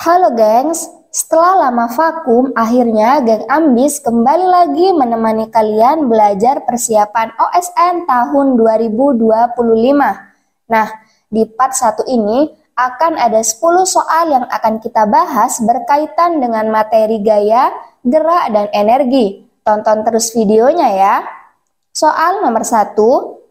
Halo gengs, setelah lama vakum, akhirnya geng Ambis kembali lagi menemani kalian belajar persiapan OSN tahun 2025. Nah, di part 1 ini akan ada 10 soal yang akan kita bahas berkaitan dengan materi gaya, gerak, dan energi. Tonton terus videonya ya. Soal nomor 1,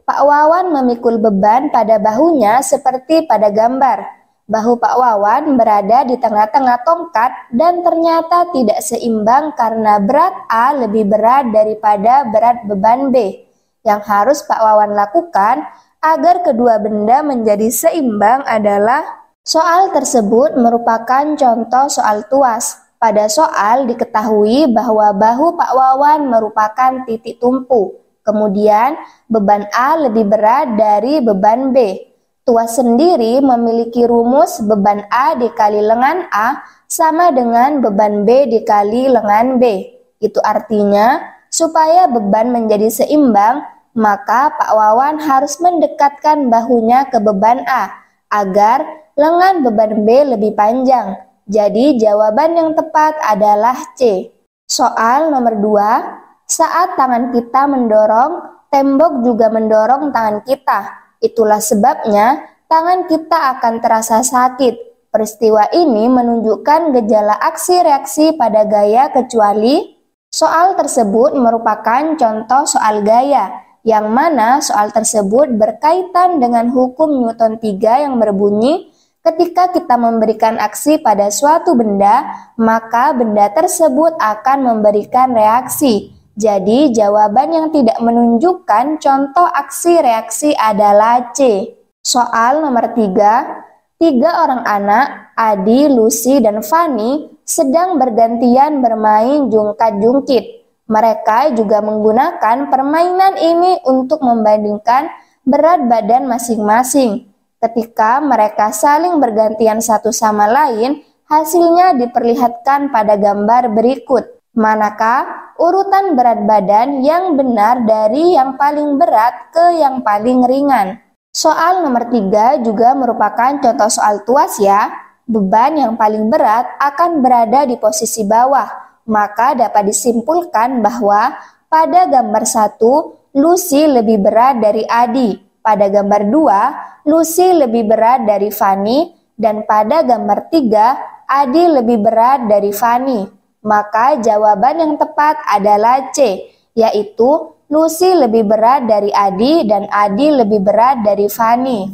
Pak Wawan memikul beban pada bahunya seperti pada gambar. Bahu Pak Wawan berada di tengah-tengah tongkat dan ternyata tidak seimbang karena berat A lebih berat daripada berat beban B. Yang harus Pak Wawan lakukan agar kedua benda menjadi seimbang adalah soal tersebut merupakan contoh soal tuas. Pada soal diketahui bahwa bahu Pak Wawan merupakan titik tumpu. Kemudian beban A lebih berat dari beban B. Tuas sendiri memiliki rumus beban A dikali lengan A sama dengan beban B dikali lengan B. Itu artinya, supaya beban menjadi seimbang, maka Pak Wawan harus mendekatkan bahunya ke beban A, agar lengan beban B lebih panjang. Jadi jawaban yang tepat adalah C. Soal nomor 2, saat tangan kita mendorong, tembok juga mendorong tangan kita. Itulah sebabnya tangan kita akan terasa sakit. Peristiwa ini menunjukkan gejala aksi reaksi pada gaya kecuali soal tersebut merupakan contoh soal gaya, yang mana soal tersebut berkaitan dengan hukum Newton 3 yang berbunyi ketika kita memberikan aksi pada suatu benda, maka benda tersebut akan memberikan reaksi. Jadi, jawaban yang tidak menunjukkan contoh aksi reaksi adalah C. Soal nomor 3, 3 orang anak, Adi, Lucy, dan Fanny, sedang bergantian bermain jungkat-jungkit. Mereka juga menggunakan permainan ini untuk membandingkan berat badan masing-masing. Ketika mereka saling bergantian satu sama lain, hasilnya diperlihatkan pada gambar berikut. Manakah urutan berat badan yang benar dari yang paling berat ke yang paling ringan? Soal nomor 3 juga merupakan contoh soal tuas ya. Beban yang paling berat akan berada di posisi bawah. Maka dapat disimpulkan bahwa pada gambar 1, Lucy lebih berat dari Adi. Pada gambar 2, Lucy lebih berat dari Fanny. Dan pada gambar 3, Adi lebih berat dari Fanny. Maka jawaban yang tepat adalah C, yaitu Lucy lebih berat dari Adi dan Adi lebih berat dari Fanny.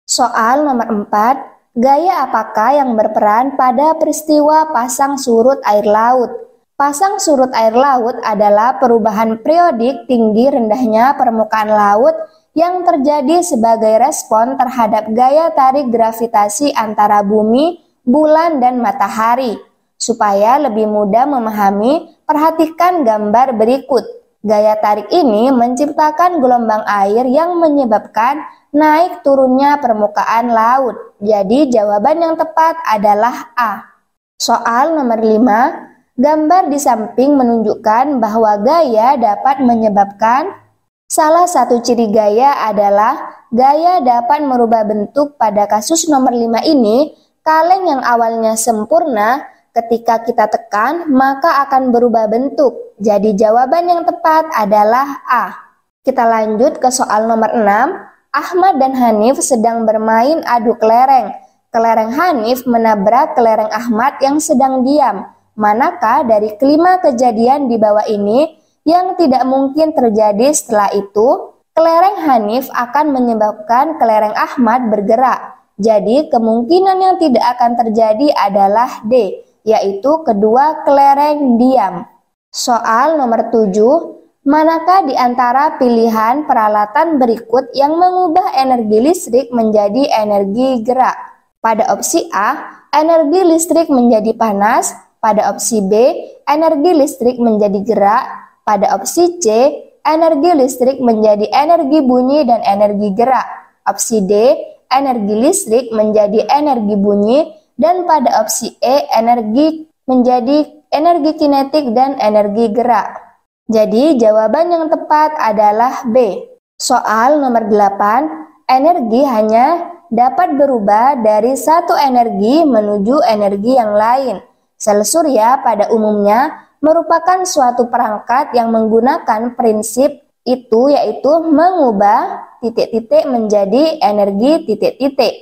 Soal nomor 4, gaya apakah yang berperan pada peristiwa pasang surut air laut? Pasang surut air laut adalah perubahan periodik tinggi rendahnya permukaan laut yang terjadi sebagai respon terhadap gaya tarik gravitasi antara bumi, bulan, dan matahari. Supaya lebih mudah memahami, perhatikan gambar berikut. Gaya tarik ini menciptakan gelombang air yang menyebabkan naik turunnya permukaan laut. Jadi jawaban yang tepat adalah A. Soal nomor 5, gambar di samping menunjukkan bahwa gaya dapat menyebabkan salah satu ciri gaya adalah gaya dapat merubah bentuk. Pada kasus nomor 5 ini, kaleng yang awalnya sempurna ketika kita tekan, maka akan berubah bentuk. Jadi jawaban yang tepat adalah A. Kita lanjut ke soal nomor 6. Ahmad dan Hanif sedang bermain adu kelereng. Kelereng Hanif menabrak kelereng Ahmad yang sedang diam. Manakah dari kelima kejadian di bawah ini yang tidak mungkin terjadi setelah itu? Kelereng Hanif akan menyebabkan kelereng Ahmad bergerak. Jadi kemungkinan yang tidak akan terjadi adalah D, yaitu kedua kelereng diam. Soal nomor 7, manakah di antara pilihan peralatan berikut yang mengubah energi listrik menjadi energi gerak? Pada opsi A, energi listrik menjadi panas. Pada opsi B, energi listrik menjadi gerak. Pada opsi C, energi listrik menjadi energi bunyi dan energi gerak. Opsi D, energi listrik menjadi energi bunyi. Dan pada opsi E, energi menjadi energi kinetik dan energi gerak. Jadi jawaban yang tepat adalah B. Soal nomor 8, energi hanya dapat berubah dari satu energi menuju energi yang lain. Sel surya pada umumnya merupakan suatu perangkat yang menggunakan prinsip itu, yaitu mengubah titik-titik menjadi energi titik-titik.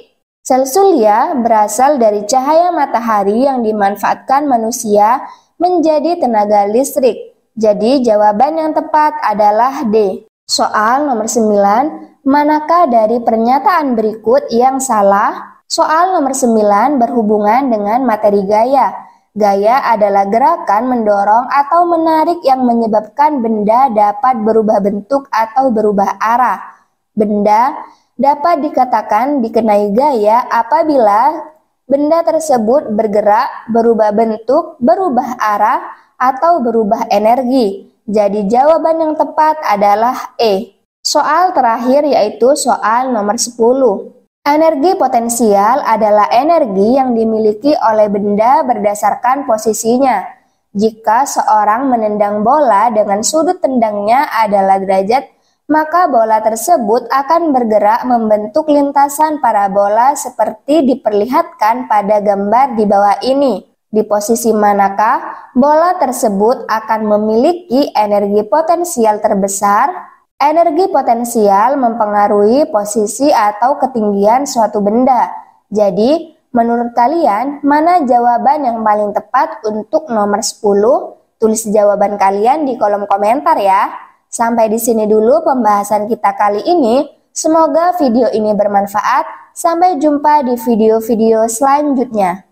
Sel surya berasal dari cahaya matahari yang dimanfaatkan manusia menjadi tenaga listrik. Jadi jawaban yang tepat adalah D. Soal nomor 9, manakah dari pernyataan berikut yang salah? Soal nomor 9 berhubungan dengan materi gaya. Gaya adalah gerakan mendorong atau menarik yang menyebabkan benda dapat berubah bentuk atau berubah arah. Benda dapat dikatakan dikenai gaya apabila benda tersebut bergerak, berubah bentuk, berubah arah, atau berubah energi. Jadi jawaban yang tepat adalah E. Soal terakhir yaitu soal nomor 10. Energi potensial adalah energi yang dimiliki oleh benda berdasarkan posisinya. Jika seorang menendang bola dengan sudut tendangnya adalah derajat, maka bola tersebut akan bergerak membentuk lintasan parabola seperti diperlihatkan pada gambar di bawah ini. Di posisi manakah bola tersebut akan memiliki energi potensial terbesar? Energi potensial mempengaruhi posisi atau ketinggian suatu benda. Jadi, menurut kalian, mana jawaban yang paling tepat untuk nomor 10? Tulis jawaban kalian di kolom komentar ya. Sampai di sini dulu pembahasan kita kali ini. Semoga video ini bermanfaat. Sampai jumpa di video-video selanjutnya.